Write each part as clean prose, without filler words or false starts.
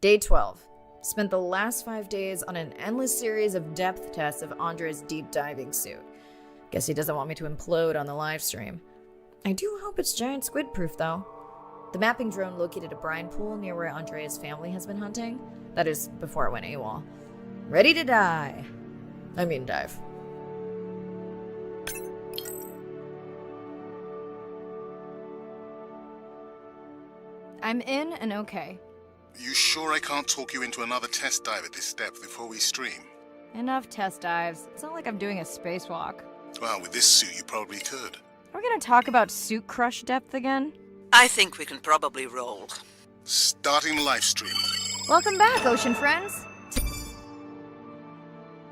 Day 12. Spent the last 5 days on an endless series of depth tests of Andre's deep diving suit. Guess he doesn't want me to implode on the live stream. I do hope it's giant squid proof though. The mapping drone located a brine pool near where Andrea's family has been hunting. That is, before it went AWOL. Ready to dive. I'm in and okay. You sure I can't talk you into another test dive at this depth before we stream? Enough test dives. It's not like I'm doing a spacewalk. Well, with this suit you probably could. Are we gonna talk about suit crush depth again? I think we can probably roll. Starting the live stream. Welcome back, ocean friends.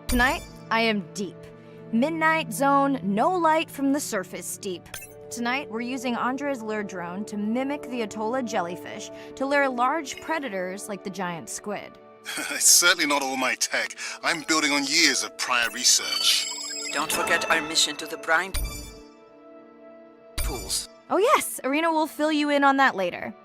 Tonight, I am deep. Midnight zone, no light from the surface deep. Tonight, we're using Andre's lure drone to mimic the Atolla jellyfish to lure large predators like the giant squid. It's certainly not all my tech. I'm building on years of prior research. Don't forget our mission to the brine pools. Oh yes, Arena will fill you in on that later.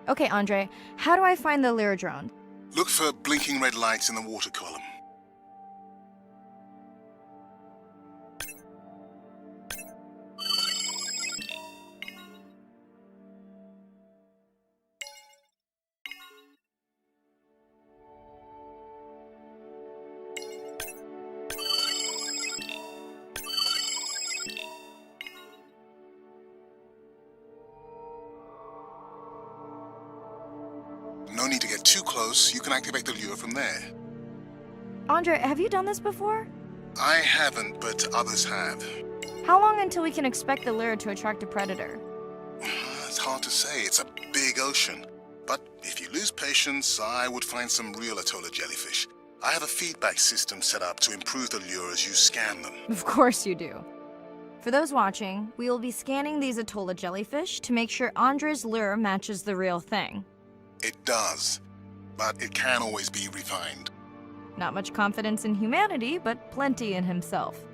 Okay, Andre, how do I find the lure drone? Look for blinking red lights in the water column. No need to get too close. You can activate the lure from there. Andre, have you done this before? I haven't, but others have. How long until we can expect the lure to attract a predator? It's hard to say. It's a big ocean. But if you lose patience, I would find some real Atolla jellyfish. I have a feedback system set up to improve the lure as you scan them. Of course you do. For those watching, we will be scanning these Atolla jellyfish to make sure Andre's lure matches the real thing. It does, but it can always be refined. Not much confidence in humanity, but plenty in himself.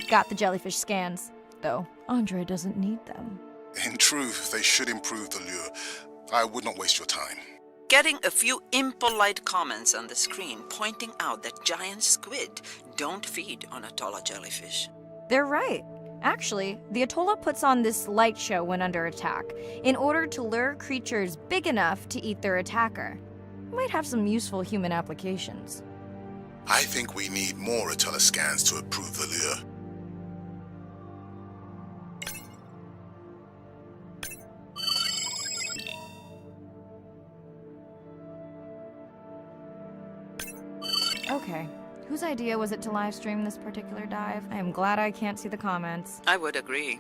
Got the jellyfish scans, though Andre doesn't need them. In truth, they should improve the lure. I would not waste your time. Getting a few impolite comments on the screen pointing out that giant squid don't feed on Atolla jellyfish. They're right. Actually, the Atolla puts on this light show when under attack, in order to lure creatures big enough to eat their attacker. It might have some useful human applications. I think we need more Atolla scans to improve the lure. Okay, whose idea was it to live stream this particular dive? I am glad I can't see the comments. I would agree.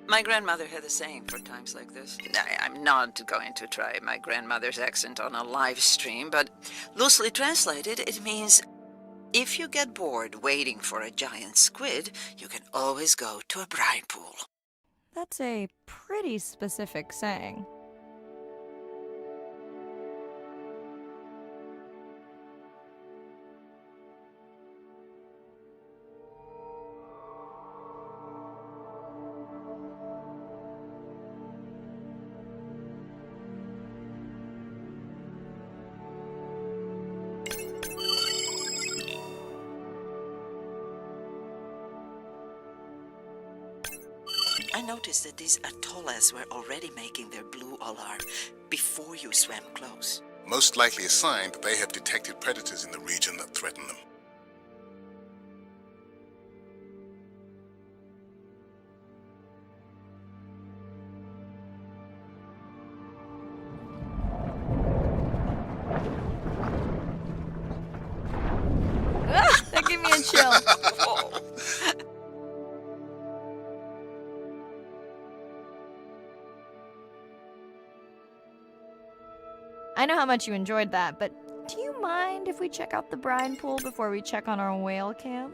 My grandmother had a saying for times like this. I'm not going to try my grandmother's accent on a live stream, but loosely translated, it means If you get bored waiting for a giant squid, you can always go to a brine pool. That's a pretty specific saying. I noticed that these atollas were already making their blue alarm before you swam close. Most likely a sign that they have detected predators in the region that threaten them. That gave me a chill. I know how much you enjoyed that, but do you mind if we check out the brine pool before we check on our whale cam?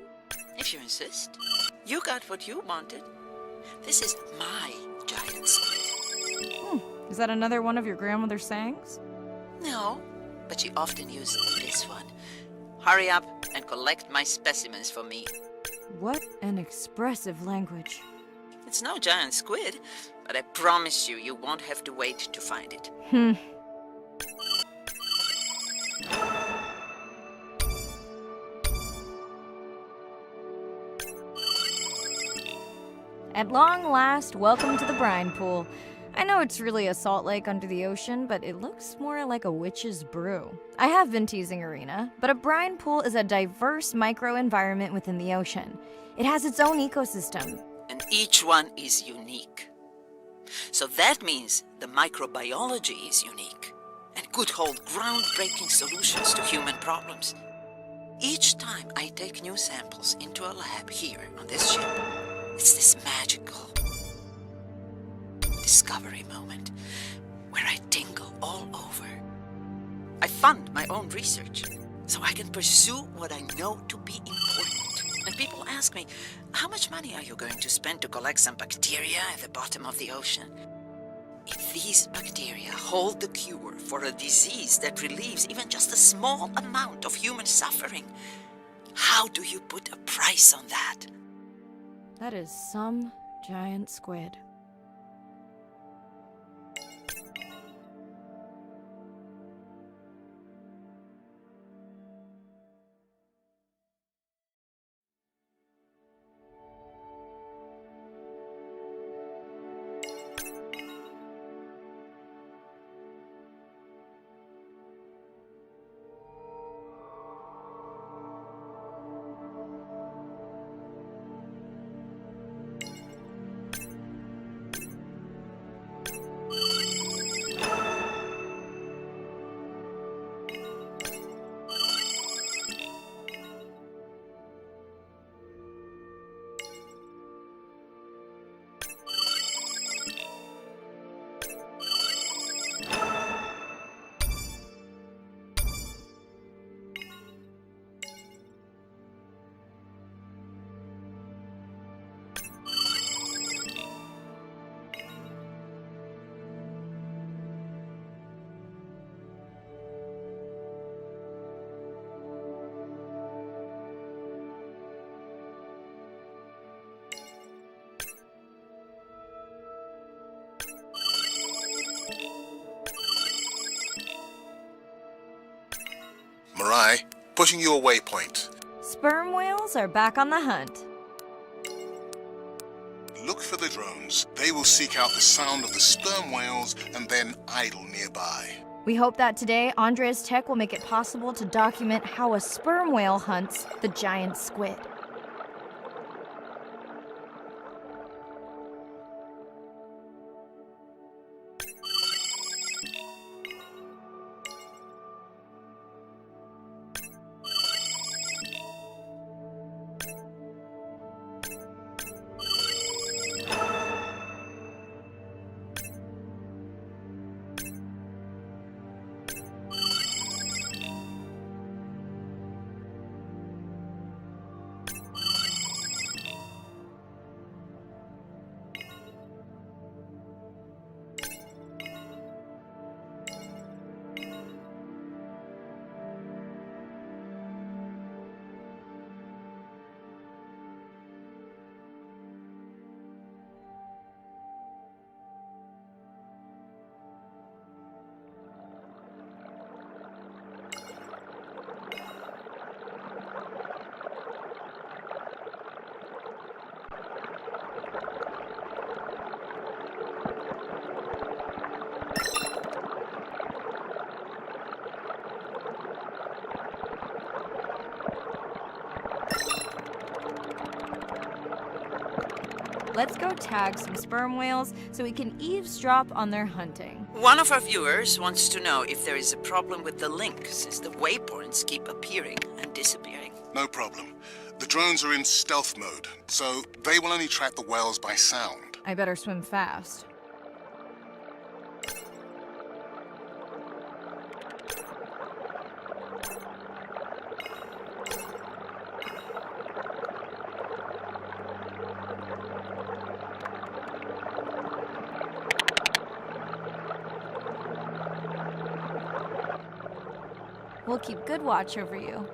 If you insist. You got what you wanted. This is my giant squid. Is that another one of your grandmother's sayings? No, but she often uses this one. Hurry up and collect my specimens for me. What an expressive language. It's no giant squid, but I promise you won't have to wait to find it. At long last, welcome to the brine pool. I know it's really a salt lake under the ocean, but it looks more like a witch's brew. I have been teasing Arena, but a brine pool is a diverse microenvironment within the ocean. It has its own ecosystem. And each one is unique. So that means the microbiology is unique and could hold groundbreaking solutions to human problems. Each time I take new samples into a lab here on this ship, it's this magical discovery moment where I tingle all over. I fund my own research so I can pursue what I know to be important. And people ask me, how much money are you going to spend to collect some bacteria at the bottom of the ocean? If these bacteria hold the cure for a disease that relieves even just a small amount of human suffering, how do you put a price on that? That is some giant squid. Mirai, pushing you a waypoint. Sperm whales are back on the hunt. Look for the drones. They will seek out the sound of the sperm whales and then idle nearby. We hope that today, Andrea's tech will make it possible to document how a sperm whale hunts the giant squid. let's go tag some sperm whales so we can eavesdrop on their hunting. One of our viewers wants to know if there is a problem with the link, since the waypoints keep appearing and disappearing. No problem. The drones are in stealth mode, so they will only track the whales by sound. I better swim fast. We'll keep good watch over you.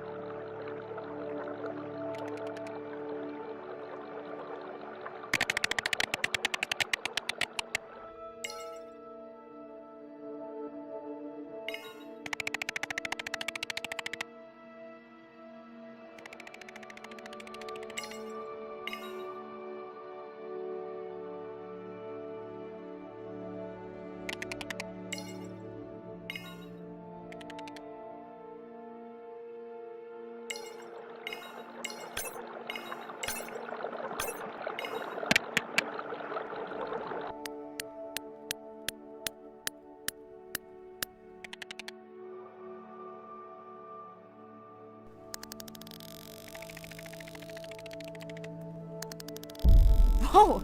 Whoa!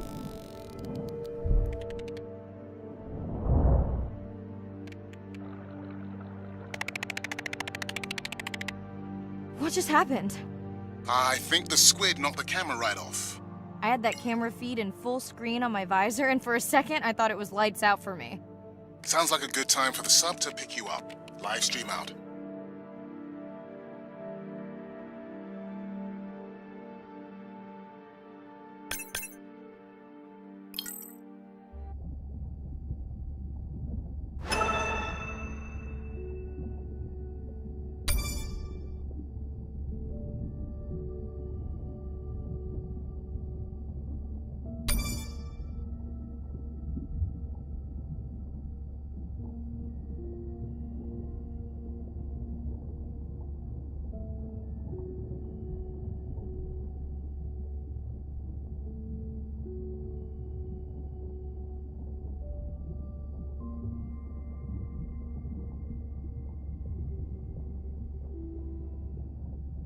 What just happened? I think the squid knocked the camera right off. I had that camera feed in full screen on my visor, and for a second I thought it was lights out for me. Sounds like a good time for the sub to pick you up. Live stream out.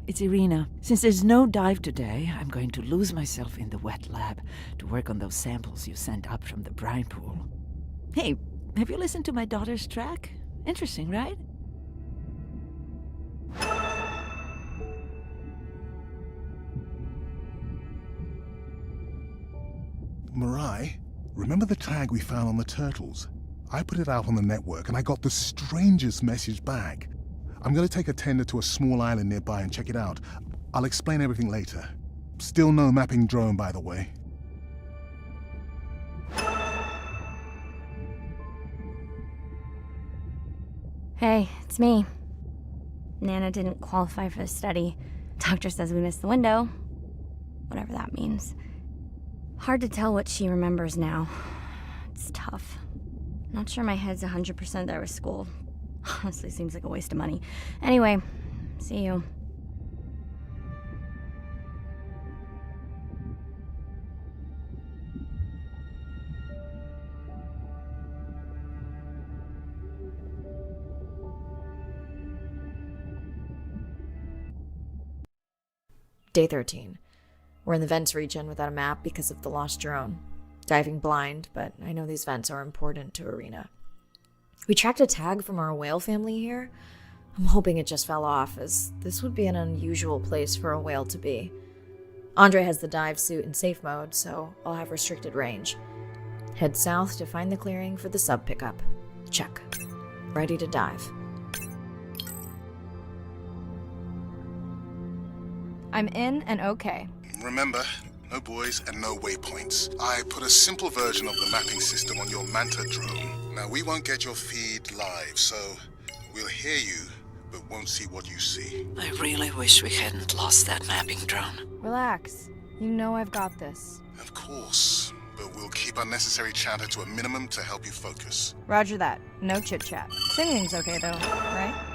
It's Irina. Since there's no dive today, I'm going to lose myself in the wet lab to work on those samples you sent up from the brine pool. Hey, have you listened to my daughter's track? Interesting, right? Mirai, remember the tag we found on the turtles? I put it out on the network and I got the strangest message back. I'm gonna take a tender to a small island nearby and check it out. I'll explain everything later. Still no mapping drone, by the way. Hey, it's me. Nana didn't qualify for the study. Doctor says we missed the window. Whatever that means. Hard to tell what she remembers now. It's tough. Not sure my head's 100% there with school. Honestly, seems like a waste of money. Anyway, see you. Day 13. We're in the vents region without a map because of the lost drone. Diving blind, but I know these vents are important to Irina. We tracked a tag from our whale family here. I'm hoping it just fell off, as this would be an unusual place for a whale to be. Andre has the dive suit in safe mode, so I'll have restricted range. Head south to find the clearing for the sub pickup. Check. Ready to dive. I'm in and okay. Remember, no buoys and no waypoints. I put a simple version of the mapping system on your Manta drone. Now, we won't get your feed live, so we'll hear you, but won't see what you see. I really wish we hadn't lost that mapping drone. Relax. You know I've got this. Of course, but we'll keep unnecessary chatter to a minimum to help you focus. Roger that. No chit-chat. Singing's okay though, right?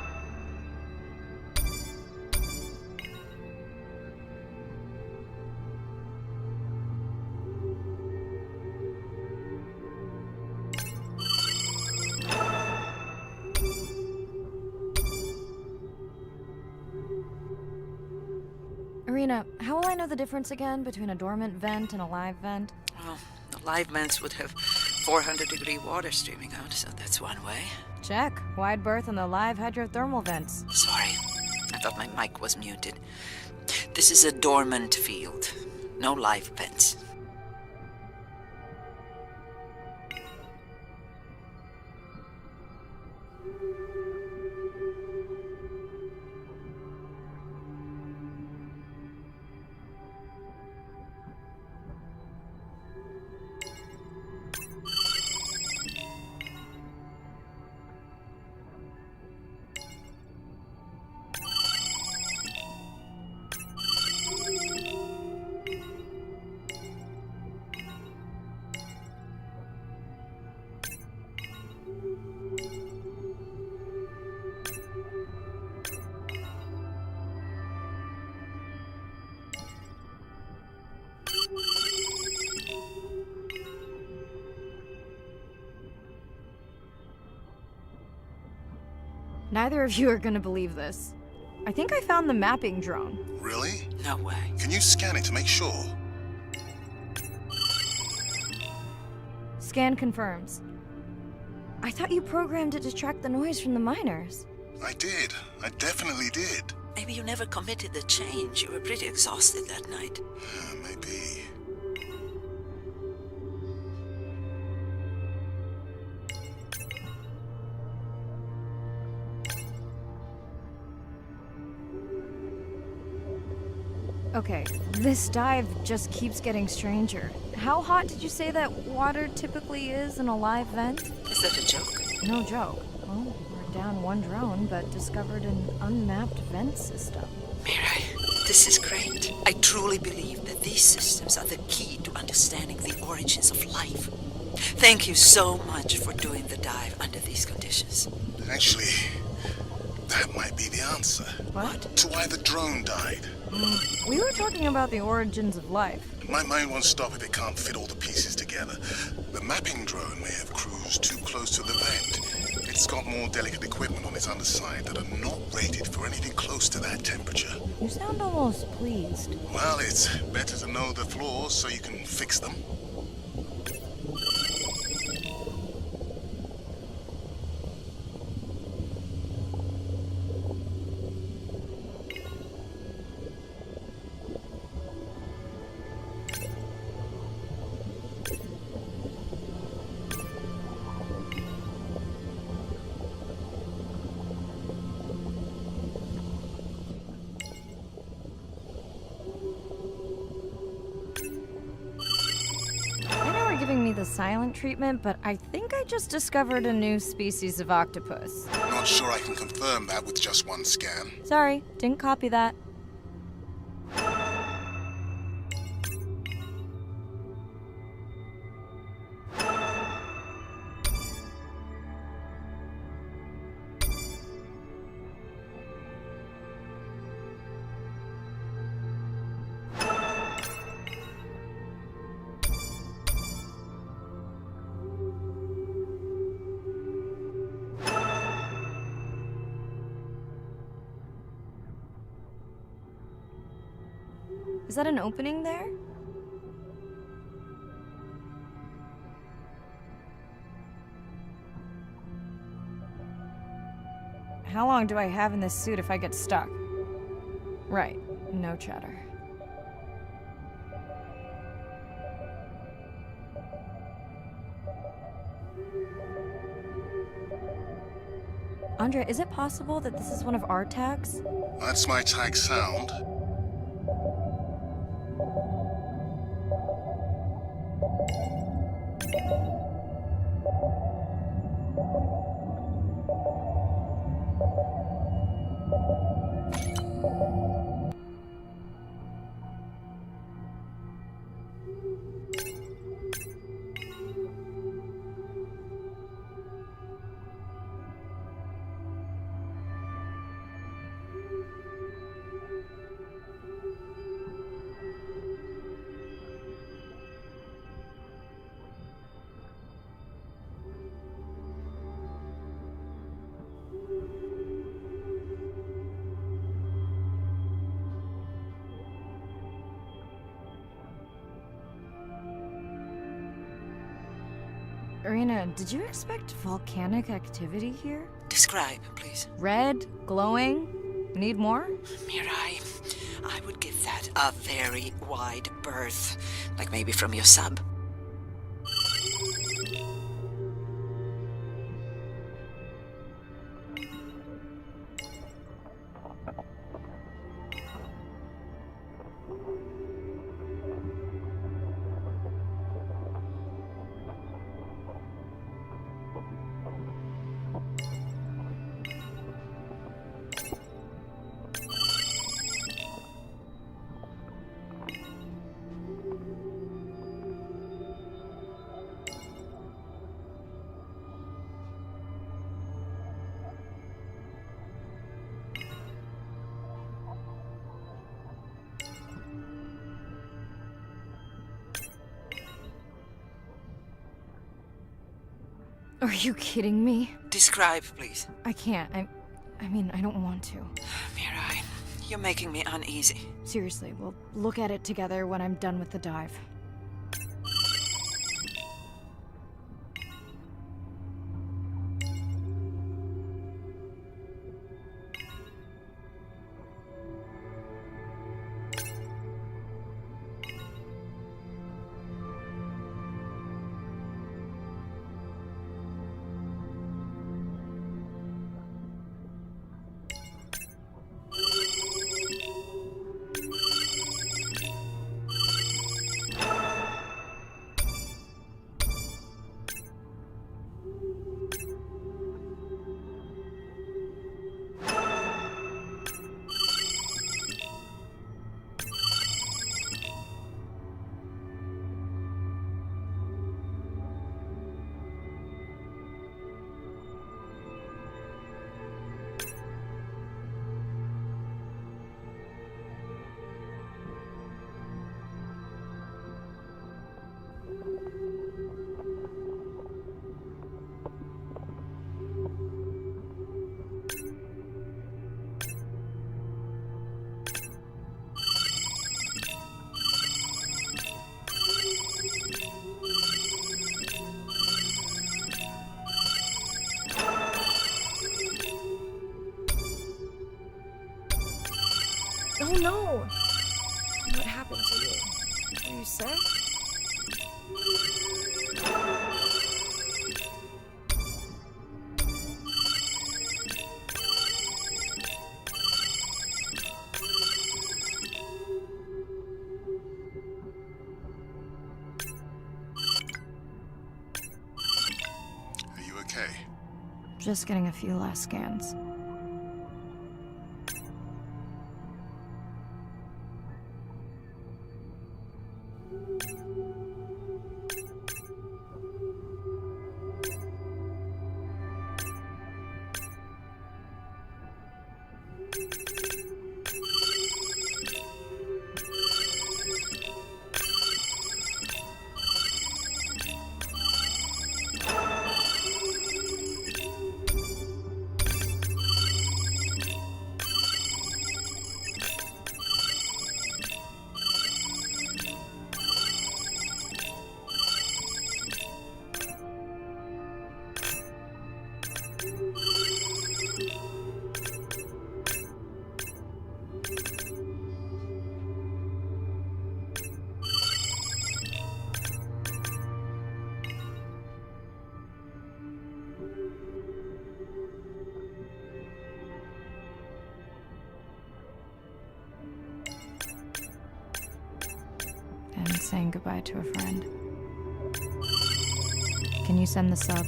Lena, how will I know the difference again between a dormant vent and a live vent? Well, the live vents would have 400-degree water streaming out, so that's one way. Check. Wide berth in the live hydrothermal vents. Sorry, I thought my mic was muted. This is a dormant field. No live vents. Neither of you are gonna believe this. I think I found the mapping drone. Really? No way. Can you scan it to make sure? Scan confirms. I thought you programmed it to track the noise from the miners. I did. I definitely did. Maybe you never committed the change. You were pretty exhausted that night. Maybe. Okay, this dive just keeps getting stranger. How hot did you say that water typically is in a live vent? Is that a joke? No joke. Well, we're down one drone, but discovered an unmapped vent system. Mirai, this is great. I truly believe that these systems are the key to understanding the origins of life. Thank you so much for doing the dive under these conditions. Actually, that might be the answer. What? To why the drone died. We were talking about the origins of life. My mind won't stop if it can't fit all the pieces together. The mapping drone may have cruised too close to the vent. It's got more delicate equipment on its underside that are not rated for anything close to that temperature. You sound almost pleased. Well, it's better to know the flaws so you can fix them. Giving me the silent treatment, but I think I just discovered a new species of octopus. Not sure I can confirm that with just one scan. Sorry, didn't copy that. Is that an opening there? How long do I have in this suit if I get stuck? Right, no chatter. Andrea, is it possible that this is one of our tags? That's my tag sound. Irina, did you expect volcanic activity here? Describe, please. Red, glowing. Need more? Mirai, I would give that a very wide berth. Like maybe from your sub. Are you kidding me? Describe, please. I can't. I mean, I don't want to. Mirai, you're making me uneasy. Seriously, we'll look at it together when I'm done with the dive. Oh no! What happened to you? Are you sick? Are you okay? Just getting a few last scans. And saying goodbye to a friend. Can you send the sub?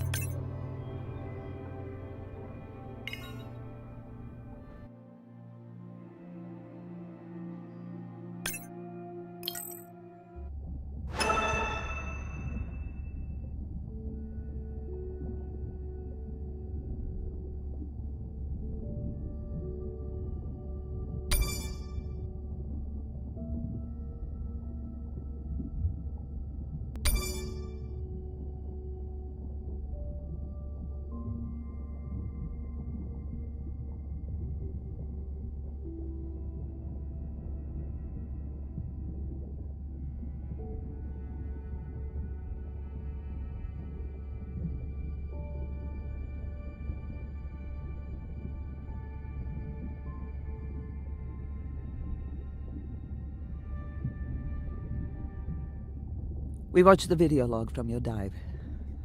We watched the video log from your dive.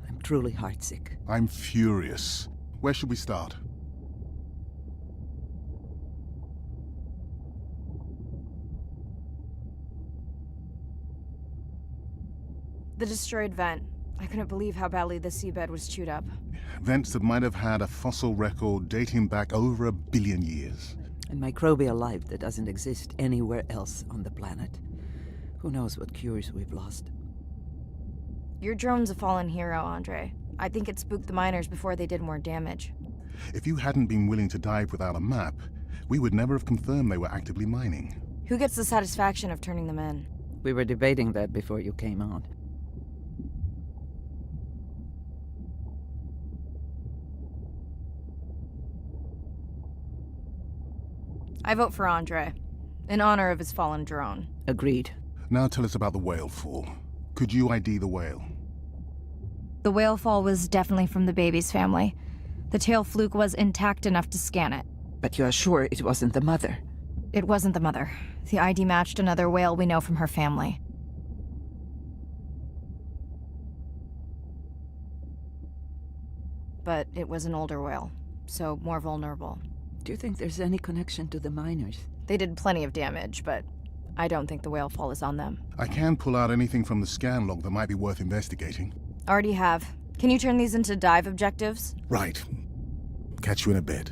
I'm truly heartsick. I'm furious. Where should we start? The destroyed vent. I couldn't believe how badly the seabed was chewed up. Vents that might have had a fossil record dating back over 1 billion years. And microbial life that doesn't exist anywhere else on the planet. Who knows what cures we've lost. Your drone's a fallen hero, Andre. I think it spooked the miners before they did more damage. If you hadn't been willing to dive without a map, we would never have confirmed they were actively mining. Who gets the satisfaction of turning them in? We were debating that before you came on. I vote for Andre, in honor of his fallen drone. Agreed. Now tell us about the whale fall. Could you ID the whale? The whale fall was definitely from the baby's family. The tail fluke was intact enough to scan it. But you are sure it wasn't the mother? It wasn't the mother. The ID matched another whale we know from her family. But it was an older whale, so more vulnerable. Do you think there's any connection to the miners? They did plenty of damage, but I don't think the whale fall is on them. I can pull out anything from the scan log that might be worth investigating. Already have. Can you turn these into dive objectives? Right. Catch you in a bit.